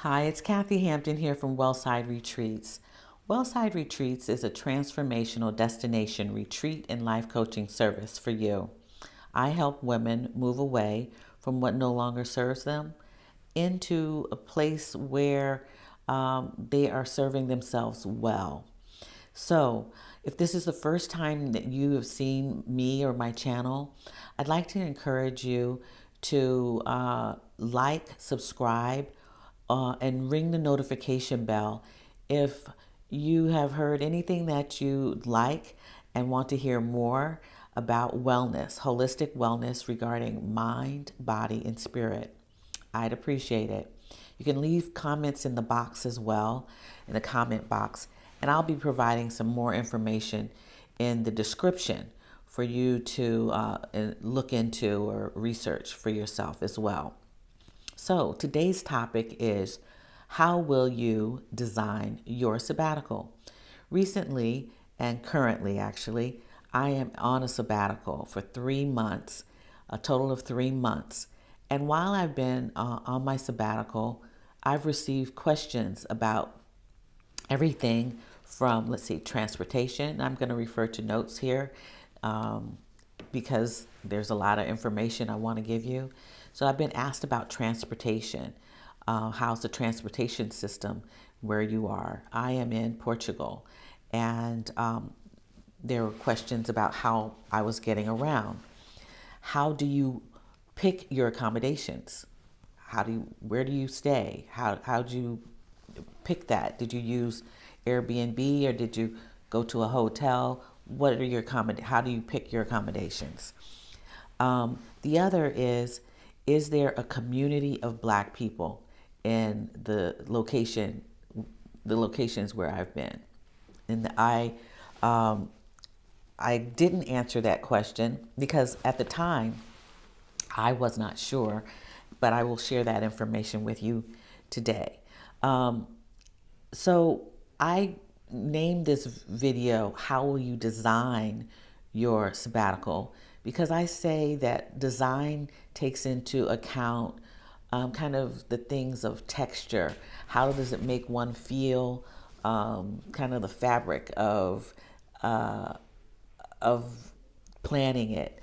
Hi, it's Kathy Hampton here from Wellside Retreats. Wellside Retreats is a transformational destination retreat and life coaching service for you. I help women move away from what no longer serves them into a place where they are serving themselves well. So, if this is the first time that you have seen me or my channel, I'd like to encourage you to subscribe, and ring the notification bell if you have heard anything that you like and want to hear more about wellness, holistic wellness regarding mind, body, and spirit. I'd appreciate it. You can leave comments in the box as well, in the comment box, and I'll be providing some more information in the description for you to look into or research for yourself as well. So today's topic is, how will you design your sabbatical? Recently and currently, actually, I am on a sabbatical for 3 months, a total of 3 months. And while I've been on my sabbatical, I've received questions about everything from, let's see, transportation. I'm going to refer to notes here because there's a lot of information I want to give you. So I've been asked about transportation. How's the transportation system where you are? I am in Portugal, and there were questions about how I was getting around. How do you pick your accommodations? Where do you stay? How do you pick that? Did you use Airbnb or did you go to a hotel? What are your how do you pick your accommodations? The other is there a community of Black people in the locations where I've been? And I didn't answer that question because at the time I was not sure, but I will share that information with you today. So I named this video, How Will You Design Your Sabbatical? Because I say that design takes into account kind of the things of texture. How does it make one feel? Kind of the fabric of planning it.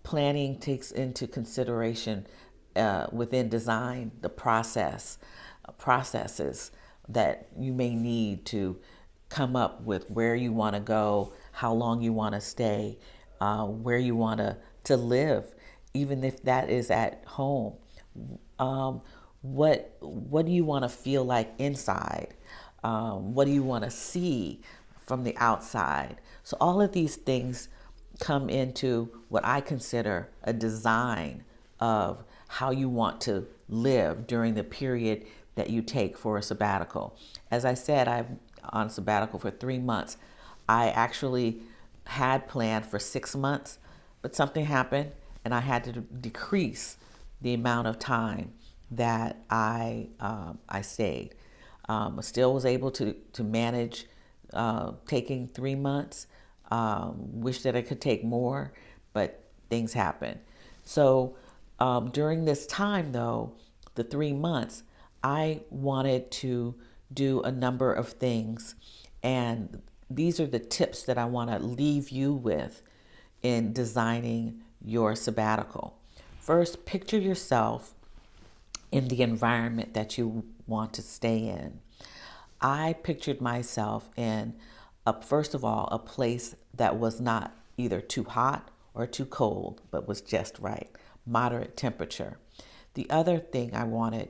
Planning takes into consideration within design the processes that you may need to come up with where you want to go, how long you want to stay, where you want to live, even if that is at home. What do you want to feel like inside? What do you want to see from the outside? So all of these things come into what I consider a design of how you want to live during the period that you take for a sabbatical. As I said, I'm on sabbatical for 3 months. I actually had planned for 6 months, but something happened and I had to decrease the amount of time that I stayed. Still was able to manage taking 3 months. Wish that I could take more, but things happen. So during this time, though, the 3 months, I wanted to do a number of things. And these are the tips that I want to leave you with in designing your sabbatical. First, picture yourself in the environment that you want to stay in. I pictured myself in, first of all, a place that was not either too hot or too cold, but was just right, moderate temperature. The other thing I wanted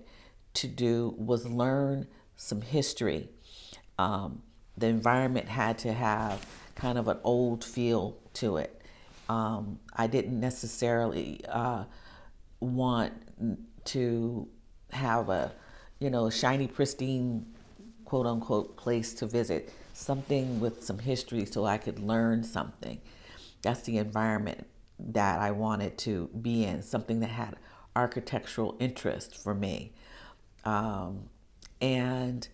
to do was learn some history. The environment had to have kind of an old feel to it. I didn't necessarily want to have a, shiny, pristine, quote unquote, place to visit. Something with some history so I could learn something. That's the environment that I wanted to be in, something that had architectural interest for me. And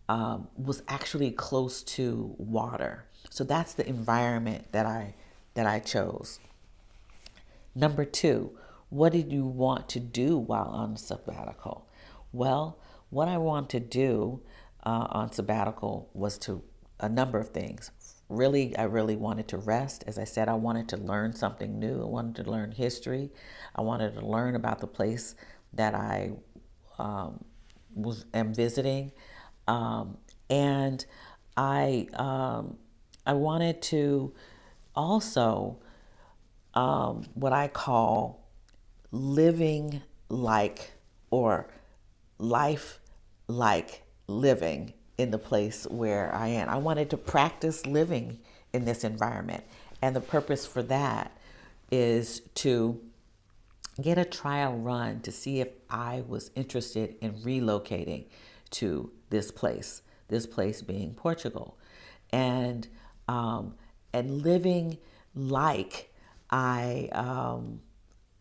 was actually close to water. So that's the environment that I chose. Number two, what did you want to do while on sabbatical? Well, what I want to do on sabbatical was a number of things. Really, I really wanted to rest. As I said, I wanted to learn something new. I wanted to learn history. I wanted to learn about the place that I am visiting, and I wanted to also what I call living like or life like living in the place where I am. I wanted to practice living in this environment. And the purpose for that is to get a trial run to see if I was interested in relocating to this place being Portugal, and and living like I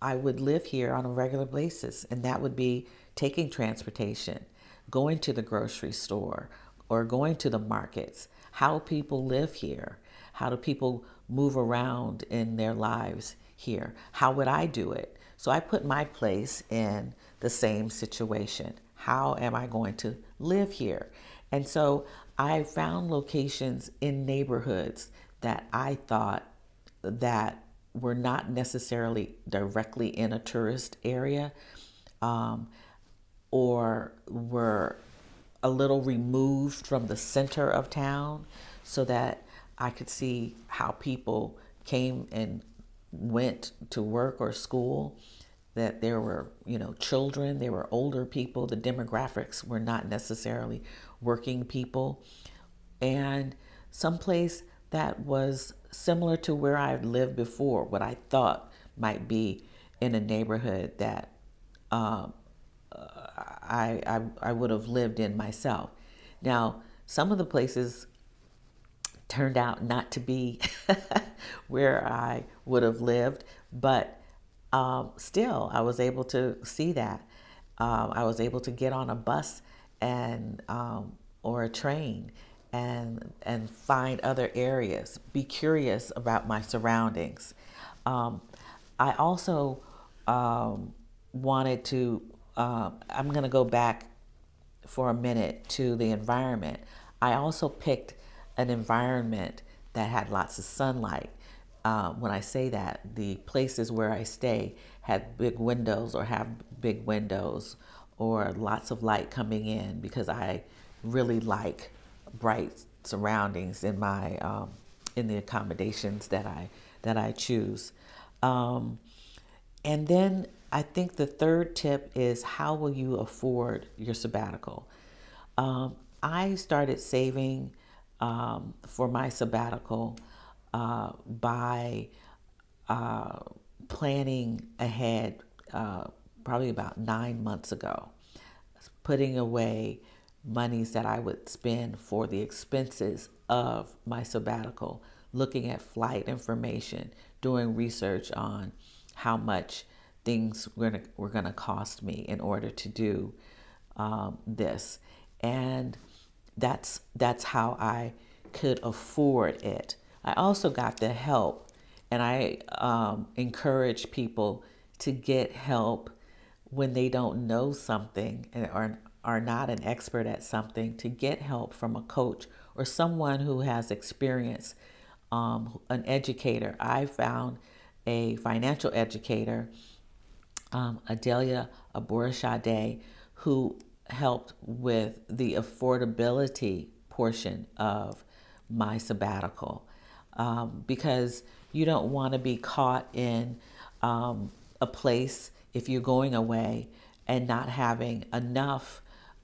I would live here on a regular basis, and that would be taking transportation, going to the grocery store, or going to the markets. How people live here? How do people move around in their lives here? How would I do it? So I put my place in the same situation. How am I going to live here? And so I found locations in neighborhoods that I thought that were not necessarily directly in a tourist area, um, or were a little removed from the center of town, so that I could see how people came and went to work or school, that there were, children, there were older people, the demographics were not necessarily working people, and someplace that was similar to where I lived before, what I thought might be in a neighborhood that um, I would have lived in myself. Now, some of the places turned out not to be where I would have lived, but still, I was able to see that. I was able to get on a bus and or a train and find other areas. Be curious about my surroundings. Um, I also wanted to. I'm going to go back for a minute to the environment. I also picked an environment that had lots of sunlight. When I say that, the places where I stay had big windows or have big windows or lots of light coming in, because I really like bright surroundings in the accommodations that I choose. Um, and then I think the third tip is, how will you afford your sabbatical? I started saving for my sabbatical by uh, planning ahead, probably about 9 months ago, putting away monies that I would spend for the expenses of my sabbatical, looking at flight information, doing research on how much things were gonna cost me in order to do this, and that's how I could afford it. I also got the help, and I encourage people to get help when they don't know something and are not an expert at something, to get help from a coach or someone who has experience, an educator. I found a financial educator, Adelia Aborishade, who helped with the affordability portion of my sabbatical, because you don't want to be caught in a place, if you're going away, and not having enough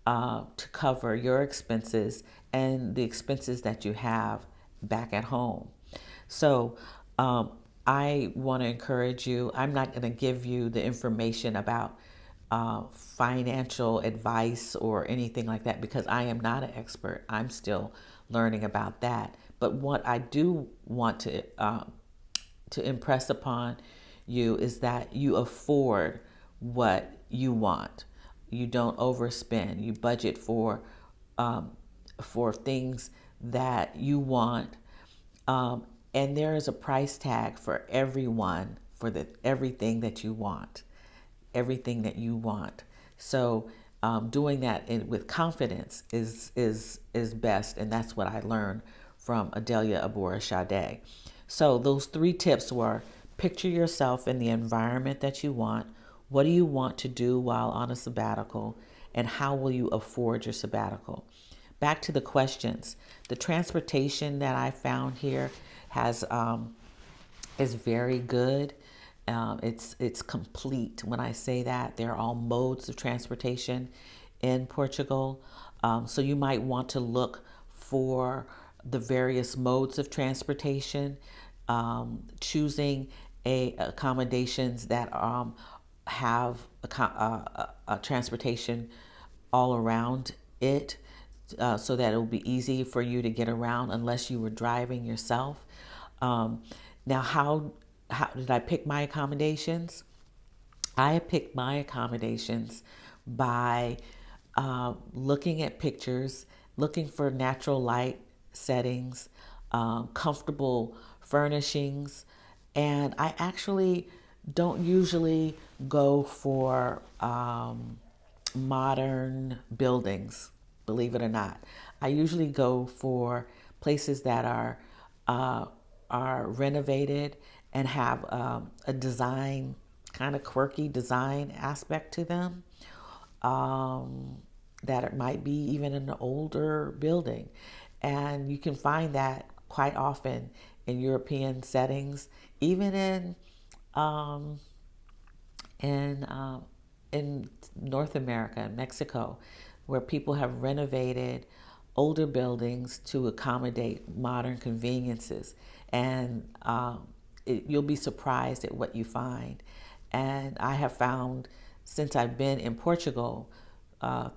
to cover your expenses and the expenses that you have back at home. So I want to encourage you. I'm not going to give you the information about financial advice or anything like that, because I am not an expert. I'm still learning about that. But what I do want to impress upon you is that you afford what you want. You don't overspend. You budget for things that you want, and there is a price tag for everyone, for everything that you want, everything that you want. So doing that with confidence is best, and that's what I learned from Adelia Abora Shade. So those three tips were: picture yourself in the environment that you want. What do you want to do while on a sabbatical, and how will you afford your sabbatical? Back to the questions. The transportation that I found here has is very good. It's complete. When I say that, there are all modes of transportation in Portugal. So you might want to look for the various modes of transportation, choosing accommodations that have a transportation all around it, so that it will be easy for you to get around unless you were driving yourself. Um, Now, how did I pick my accommodations? I picked my accommodations by looking at pictures, looking for natural light settings, comfortable furnishings, and I actually don't usually go for modern buildings, believe it or not. I usually go for places that uh, are renovated and have a design, kind of quirky design aspect to them. That it might be even an older building. And you can find that quite often in European settings, even um, in in North America, Mexico, where people have renovated older buildings to accommodate modern conveniences, and you'll be surprised at what you find. And I have found, since I've been in Portugal,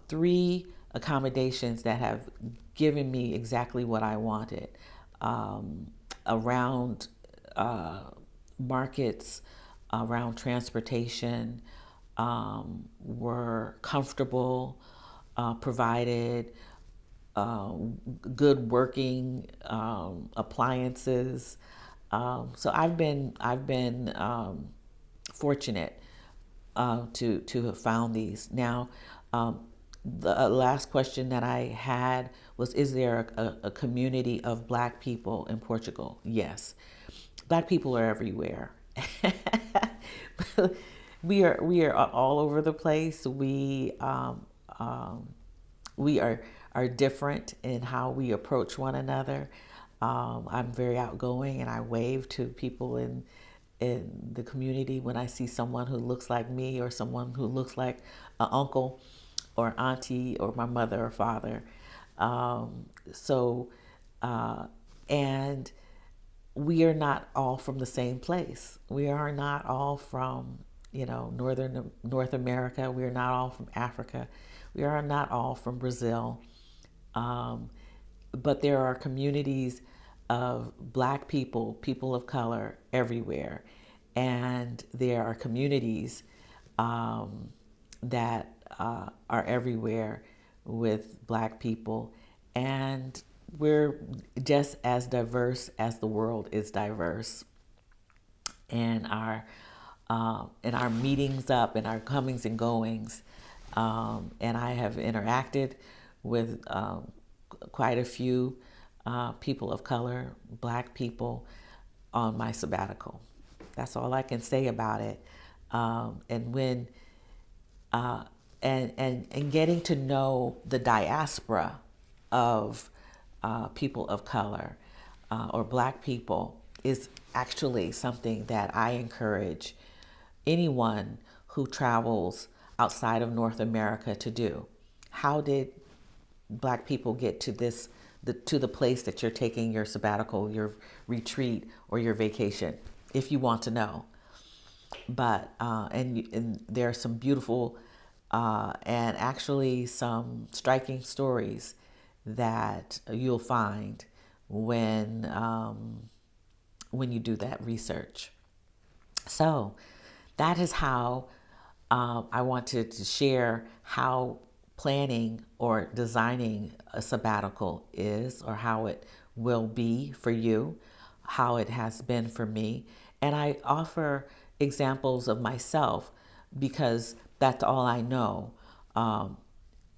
three accommodations that have given me exactly what I wanted, around markets, around transportation, were comfortable, provided uh, good working appliances. So I've been fortunate to have found these. Now, the last question that I had was: is there a community of Black people in Portugal? Yes, Black people are everywhere. We are all over the place. We are different in how we approach one another. I'm very outgoing, and I wave to people in the community when I see someone who looks like me, or someone who looks like an uncle or auntie or my mother or father. So, and we are not all from the same place. We are not all from, northern North America. We are not all from Africa. We are not all from Brazil. Um, but there are communities of Black people, people of color everywhere. And there are communities that are everywhere with Black people. And we're just as diverse as the world is diverse. And our meetings up and our comings and goings. And I have interacted with quite a few people of color, Black people, on my sabbatical. That's all I can say about it. And when and getting to know the diaspora of people of color, or Black people, is actually something that I encourage anyone who travels outside of North America to do. How did Black people get to to the place that you're taking your sabbatical, your retreat, or your vacation, if you want to know? But and there are some beautiful and actually some striking stories that you'll find when you do that research. So that is how I wanted to share how planning or designing a sabbatical is, or how it will be for you, how it has been for me. And I offer examples of myself because that's all I know.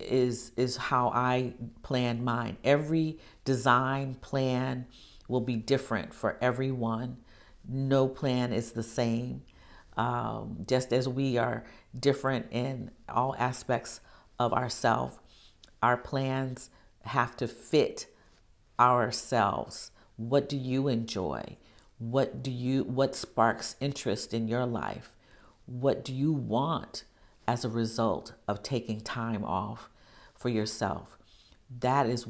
is how I plan mine. Every design plan will be different for everyone. No plan is the same. Just as we are different in all aspects of ourselves, our plans have to fit ourselves. What do you enjoy? What sparks interest in your life? What do you want as a result of taking time off for yourself? That is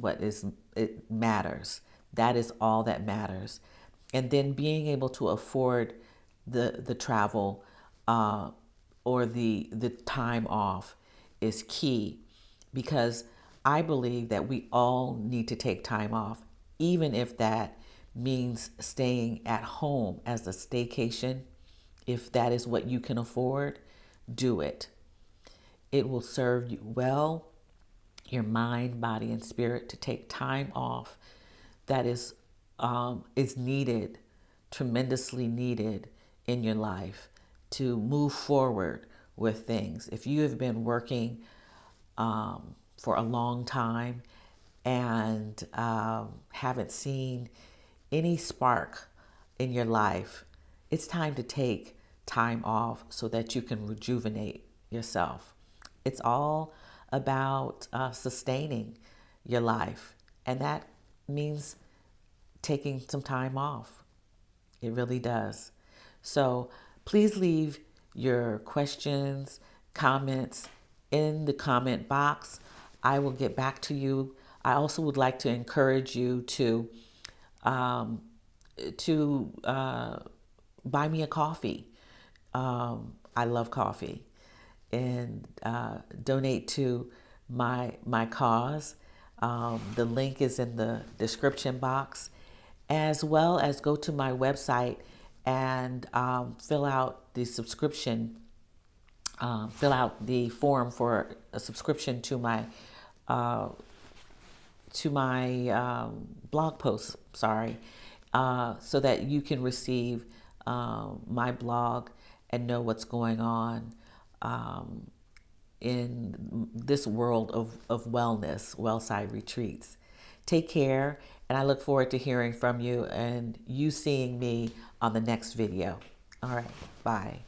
it matters. That is all that matters. And then being able to afford the travel or the time off is key, because I believe that we all need to take time off, even if that means staying at home as a staycation. If that is what you can afford, do it. It will serve you well, your mind, body, and spirit, to take time off that is needed, tremendously needed in your life to move forward with things. If you have been working for a long time and haven't seen any spark in your life, it's time to take time off so that you can rejuvenate yourself. It's all about sustaining your life, and that means taking some time off. It really does. So please leave your questions, comments in the comment box. I will get back to you. I also would like to encourage you to buy me a coffee. I love coffee, and donate to my cause. The link is in the description box, as well as go to my website and fill out the subscription. Fill out the form for a subscription to my blog post. Sorry, so that you can receive my blog and know what's going on in this world of wellness, Wellside Retreats. Take care, and I look forward to hearing from you and you seeing me on the next video. All right, bye.